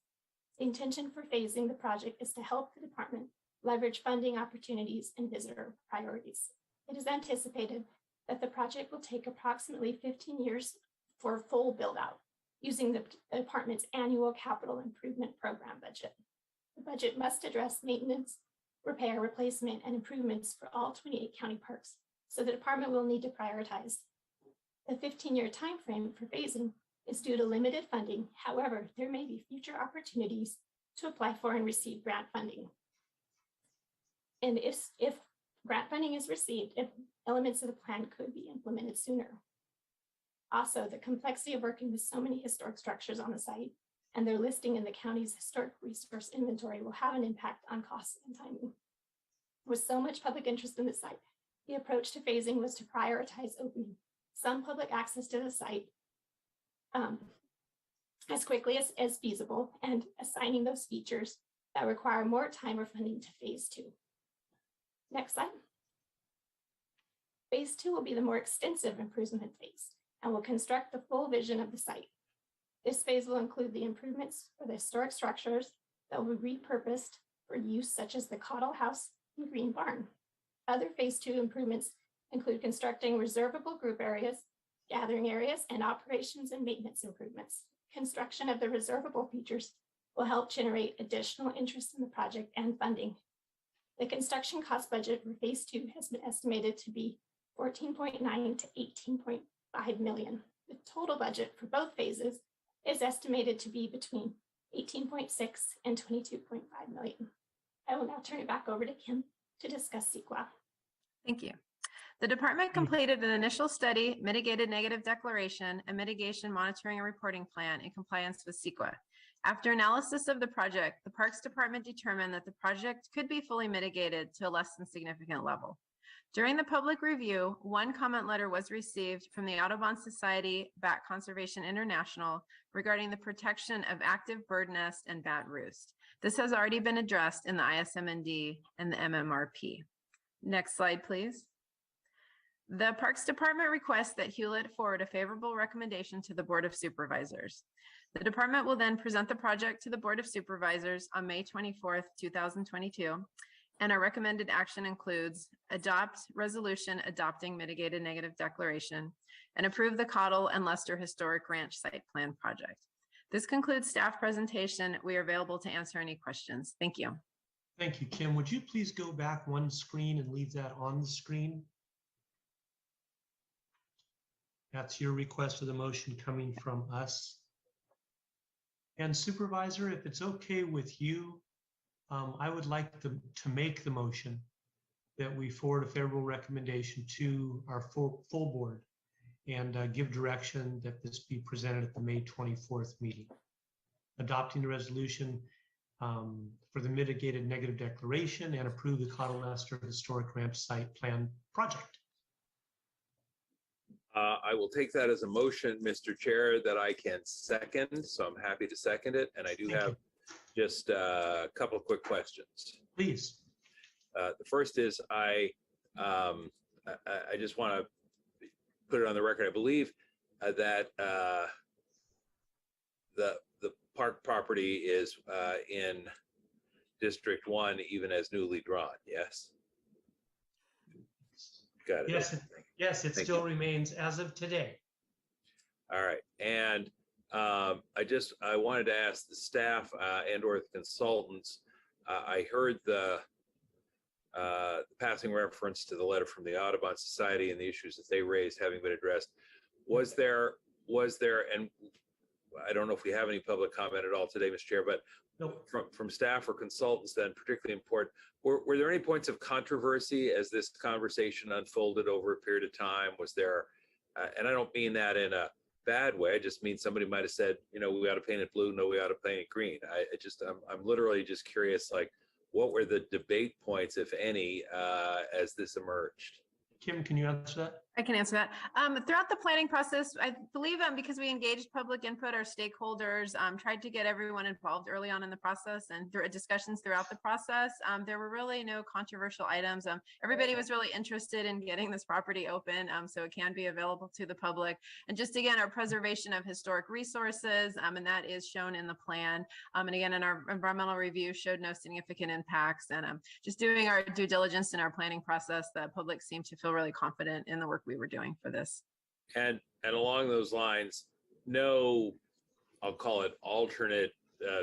The intention for phasing the project is to help the department leverage funding opportunities and visitor priorities. It is anticipated that the project will take approximately 15 years for full build out, using the department's annual capital improvement program budget. The budget must address maintenance, repair, replacement, and improvements for all 28 county parks, so the department will need to prioritize The 15-year timeframe for phasing is due to limited funding. However, there may be future opportunities to apply for and receive grant funding. And if grant funding is received, if elements of the plan could be implemented sooner. Also, the complexity of working with so many historic structures on the site and their listing in the county's historic resource inventory will have an impact on costs and timing. With so much public interest in the site, the approach to phasing was to prioritize opening some public access to the site as quickly as feasible and assigning those features that require more time or funding to phase 2. Next slide. Phase 2 will be the more extensive improvement phase and will construct the full vision of the site. This phase will include the improvements for the historic structures that will be repurposed for use, such as the Cottle House and Green Barn. Other phase 2 improvements include constructing reservable group areas, gathering areas, and operations and maintenance improvements. Construction of the reservable features will help generate additional interest in the project and funding. The construction cost budget for phase 2 has been estimated to be $14.9 to $18.5 million. The total budget for both phases is estimated to be between 18.6 and 22.5 million. I will now turn it back over to Kim to discuss CEQA. Thank you. The department completed an initial study, mitigated negative declaration, and mitigation monitoring and reporting plan in compliance with CEQA. After analysis of the project, the Parks Department determined that the project could be fully mitigated to a less than significant level. During the public review, one comment letter was received from the Audubon Society Bat Conservation International regarding the protection of active bird nest and bat roost. This has already been addressed in the ISMND and the MMRP. Next slide, please. The Parks Department requests that Hewlett forward a favorable recommendation to the Board of Supervisors. The department will then present the project to the Board of Supervisors on May 24th, 2022. And our recommended action includes adopt resolution adopting mitigated negative declaration and approve the Cottle and Lester Historic Ranch Site Plan project. This concludes staff presentation. We are available to answer any questions. Thank you. Thank you, Kim. Would you please go back one screen and leave that on the screen? That's your request of the motion coming from us. And Supervisor, if it's okay with you, I would like to make the motion that we forward a favorable recommendation to our full board and give direction that this be presented at the May 24th meeting. Adopting the resolution for the mitigated negative declaration and approve the Cottle Lester Historic Ranch Site Plan project. I will take that as a motion, Mr. Chair, that I can second. So I'm happy to second it. And I do have just a couple of quick questions. Please. The first is I just want to put it on the record. I believe that the park property is in District 1, even as newly drawn. Yes. Got it. Yes, it still remains as of today. All right. And I wanted to ask the staff and or the consultants. I heard the passing reference to the letter from the Audubon Society and the issues that they raised having been addressed. Was there, and I don't know if we have any public comment at all today, Mr. Chair, but from staff or consultants then particularly important, were there any points of controversy as this conversation unfolded over a period of time? Was there, and I don't mean that in a bad way, I just mean somebody might have said, we ought to paint it blue, no, we ought to paint it green. I'm literally just curious, like, what were the debate points, if any, as this emerged? Kim, can you answer that? I can answer that. Throughout the planning process, I believe because we engaged public input, our stakeholders tried to get everyone involved early on in the process and through discussions throughout the process. There were really no controversial items. Everybody was really interested in getting this property open so it can be available to the public. And just again, our preservation of historic resources, and that is shown in the plan. And again, in our environmental review showed no significant impacts. And just doing our due diligence in our planning process, the public seemed to feel really confident in the work we were doing for this. And along those lines, no, I'll call it alternate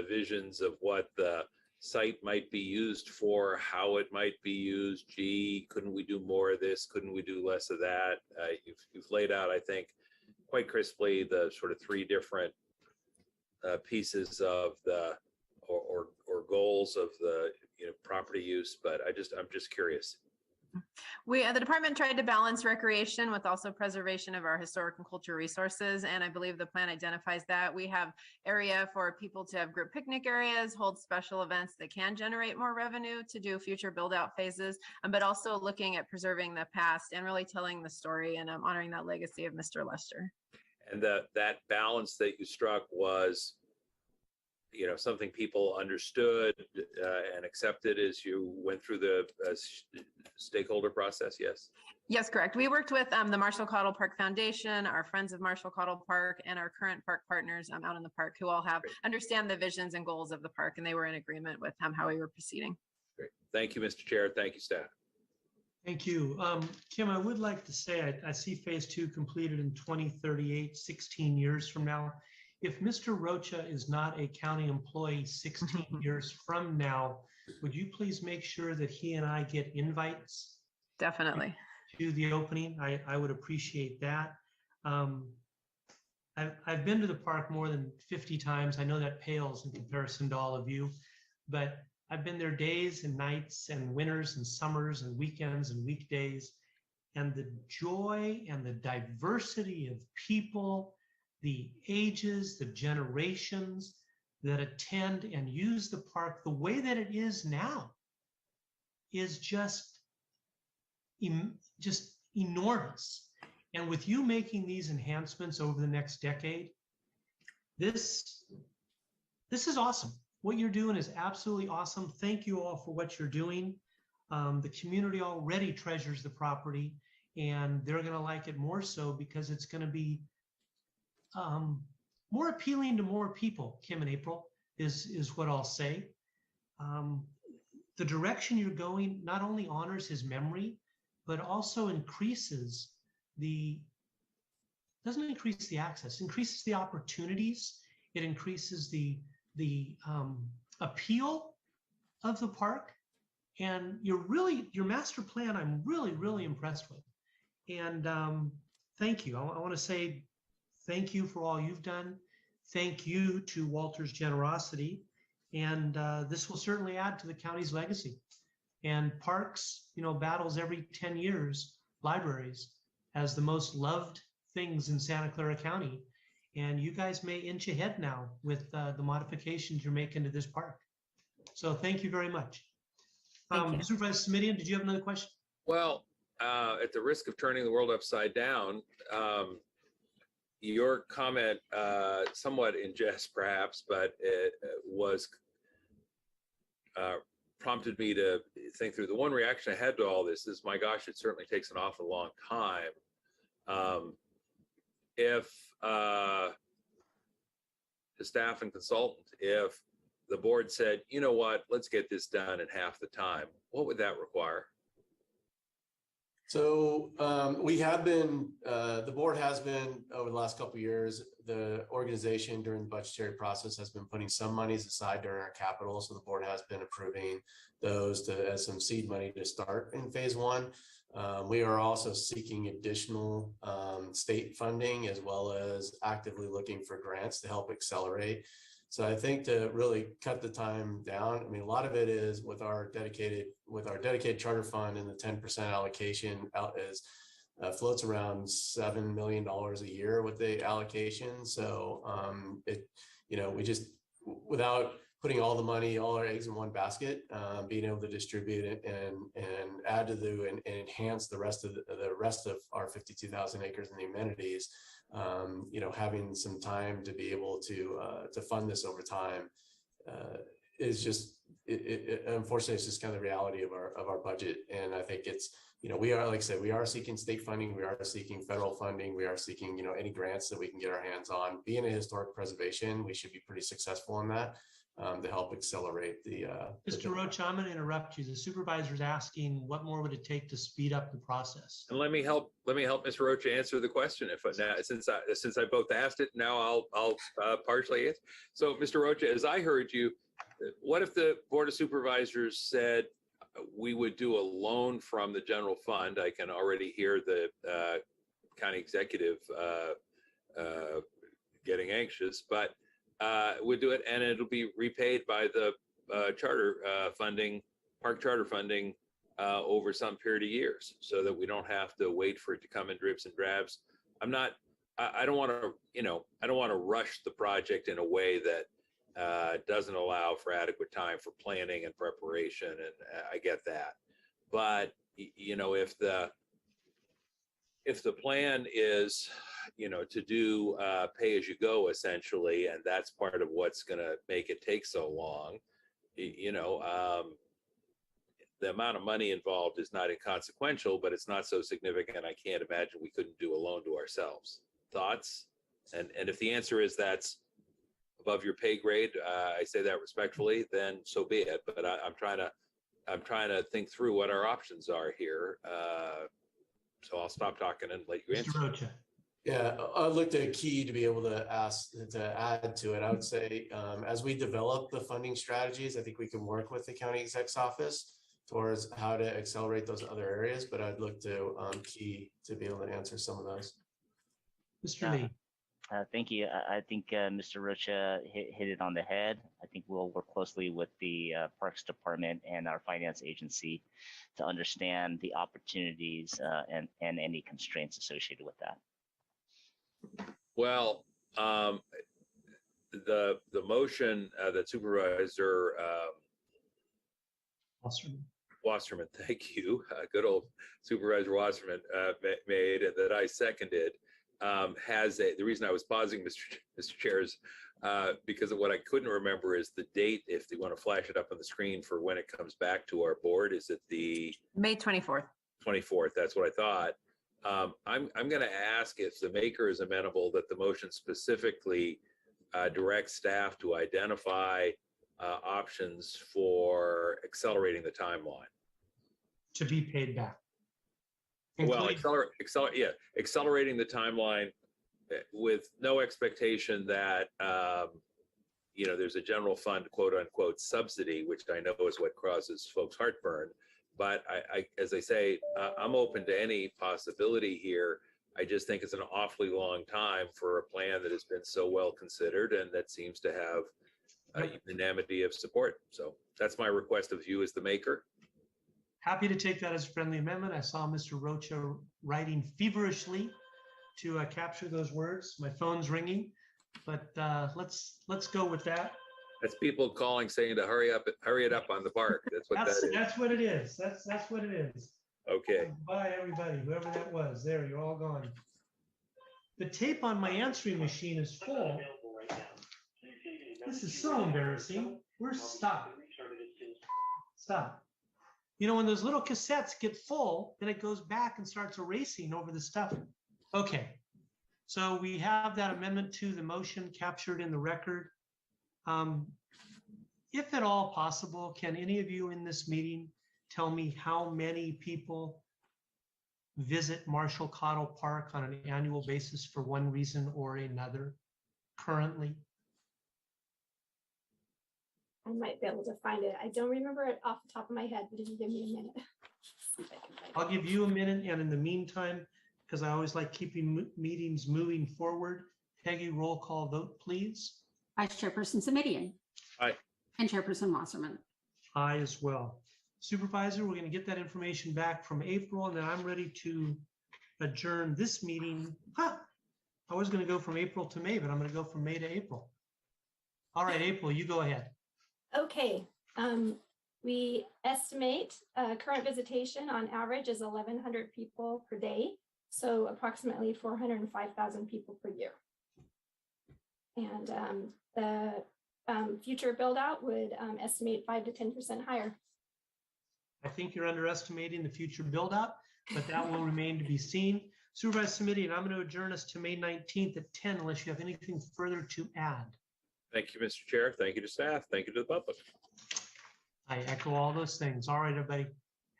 visions of what the site might be used for, how it might be used. Gee, couldn't we do more of this? Couldn't we do less of that? You've laid out, I think, quite crisply the sort of three different pieces of the or goals of the property use, but I'm just curious. The department tried to balance recreation with also preservation of our historic and cultural resources, and I believe the plan identifies that. We have area for people to have group picnic areas, hold special events that can generate more revenue to do future build out phases, but also looking at preserving the past and really telling the story and honoring that legacy of Mr. Lester. And that balance that you struck was something people understood and accepted as you went through the stakeholder process. Yes. Yes, correct. We worked with the Marshall Cottle Park Foundation, our friends of Marshall Cottle Park, and our current park partners out in the park who all understand the visions and goals of the park, and they were in agreement with how we were proceeding. Great. Thank you, Mr. Chair. Thank you, staff. Thank you. Kim, I would like to say I see phase 2 completed in 2038, 16 years from now. If Mr. Rocha is not a county employee 16 years from now, would you please make sure that he and I get invites? Definitely. To the opening? I would appreciate that. I've been to the park more than 50 times. I know that pales in comparison to all of you, but I've been there days and nights and winters and summers and weekends and weekdays, and the joy and the diversity of people, the ages, the generations that attend and use the park the way that it is now is just enormous. And with you making these enhancements over the next decade, this is awesome. What you're doing is absolutely awesome. Thank you all for what you're doing. The community already treasures the property, and they're going to like it more so because it's going to be more appealing to more people. Kim and April is what I'll say. The direction you're going not only honors his memory, but also doesn't increase the access, increases the opportunities. It increases the appeal of the park. And your master plan, I'm really impressed with. And thank you. I want to say thank you for all you've done. Thank you to Walter's generosity. And this will certainly add to the county's legacy. And parks, battles every 10 years, libraries, as the most loved things in Santa Clara County. And you guys may inch ahead now with the modifications you're making to this park. So thank you very much. Supervisor Smidian, did you have another question? Well, at the risk of turning the world upside down, your comment, somewhat in jest perhaps, but it was prompted me to think through. The one reaction I had to all this is, my gosh, it certainly takes an awful long time. If the staff and consultant, if the board said, you know what, let's get this done in half the time, what would that require? So we have been, the board has been over the last couple of years, the organization during the budgetary process has been putting some monies aside during our capital. So the board has been approving those as some seed money to start in phase 1. We are also seeking additional state funding, as well as actively looking for grants to help accelerate. So I think to really cut the time down, I mean, a lot of it is with our dedicated charter fund, and the 10% allocation out is floats around $7 million a year with the allocation. So we just, without putting all the money, all our eggs in one basket, being able to distribute it and add to and enhance the rest of our 52,000 acres and the amenities. Having some time to be able to fund this over time is just, unfortunately, it's just kind of the reality of our budget. And I think it's, we are, like I said, we are seeking state funding, we are seeking federal funding, we are seeking, any grants that we can get our hands on. Being a historic preservation, we should be pretty successful in that. To help accelerate the. Mr. Roach, I'm going to interrupt you. The supervisor's asking, what more would it take to speed up the process? And let me help Mr. Roach answer the question. Since I both asked it, now I'll partially answer. So, Mr. Roach, as I heard you, what if the Board of Supervisors said we would do a loan from the general fund? I can already hear the county executive getting anxious, but we'll do it, and it'll be repaid by the charter funding, park charter funding, over some period of years, so that we don't have to wait for it to come in dribs and drabs. I don't want to, I don't want to rush the project in a way that doesn't allow for adequate time for planning and preparation, and I get that. But if the plan is, to do pay as you go essentially, and that's part of what's going to make it take so long, the amount of money involved is not inconsequential, but it's not so significant. I can't imagine we couldn't do a loan to ourselves. Thoughts? And if the answer is that's above your pay grade, I say that respectfully, then so be it. But I'm trying to think through what our options are here. So I'll stop talking and let you answer. Mr. Rocha. Yeah, I looked at key to be able to add to it. I would say as we develop the funding strategies, I think we can work with the county exec's office towards how to accelerate those other areas, but I'd look to key to be able to answer some of those. Mr. Lee. Thank you. I think Mr. Rocha hit it on the head. I think we'll work closely with the Parks Department and our finance agency to understand the opportunities and any constraints associated with that. Well, the motion that Supervisor Wasserman, thank you, good old Supervisor Wasserman made, and that I seconded, has the reason I was pausing, Mr. Chair, is because of what I couldn't remember is the date. If you want to flash it up on the screen for when it comes back to our board, is it the May 24th? 24th. That's what I thought. I'm going to ask if the maker is amenable that the motion specifically directs staff to identify options for accelerating the timeline. To be paid back. Well, accelerating the timeline with no expectation that there's a general fund quote unquote subsidy, which I know is what causes folks heartburn. But as I say, I'm open to any possibility here. I just think it's an awfully long time for a plan that has been so well considered and that seems to have unanimity of support. So that's my request of you as the maker. Happy to take that as a friendly amendment. I saw Mr. Rocha writing feverishly to capture those words. My phone's ringing, but let's go with that. That's people calling saying to hurry it up on the park. That's what that is. That's what it is. That's what it is. Okay. Bye, everybody, whoever that was. There, you're all gone. The tape on my answering machine is full. This is so embarrassing. Stop. Stop. When those little cassettes get full, then it goes back and starts erasing over the stuff. Okay. So we have that amendment to the motion captured in the record. If at all possible, can any of you in this meeting tell me how many people visit Marshall Cottle Park on an annual basis for one reason or another currently? I might be able to find it. I don't remember it off the top of my head, but if you give me a minute. See if I can find it. I'll give you a minute, and in the meantime, because I always like keeping meetings moving forward, Peggy, roll call vote, please. Vice Chairperson Semidian. Aye. And Chairperson Wasserman. Aye as well. Supervisor, we're going to get that information back from April, and then I'm ready to adjourn this meeting. I was going to go from April to May, but I'm going to go from May to April. All right, April, you go ahead. Okay. We estimate current visitation on average is 1,100 people per day. So approximately 405,000 people per year. And the future build out would estimate 5 to 10% higher. I think you're underestimating the future build out, but that will remain to be seen. Supervisor Semidian, I'm going to adjourn us to May 19th at 10 unless you have anything further to add. Thank you, Mr. Chair. Thank you to staff. Thank you to the public. I echo all those things. All right, everybody.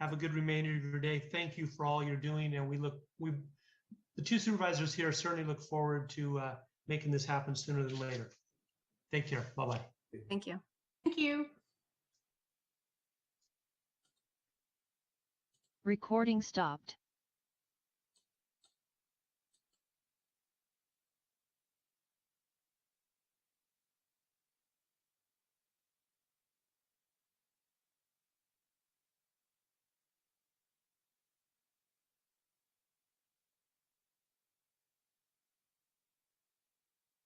Have a good remainder of your day. Thank you for all you're doing. And the two supervisors here certainly look forward to making this happen sooner than later. Take care. Bye-bye. Thank you. Thank you. Recording stopped.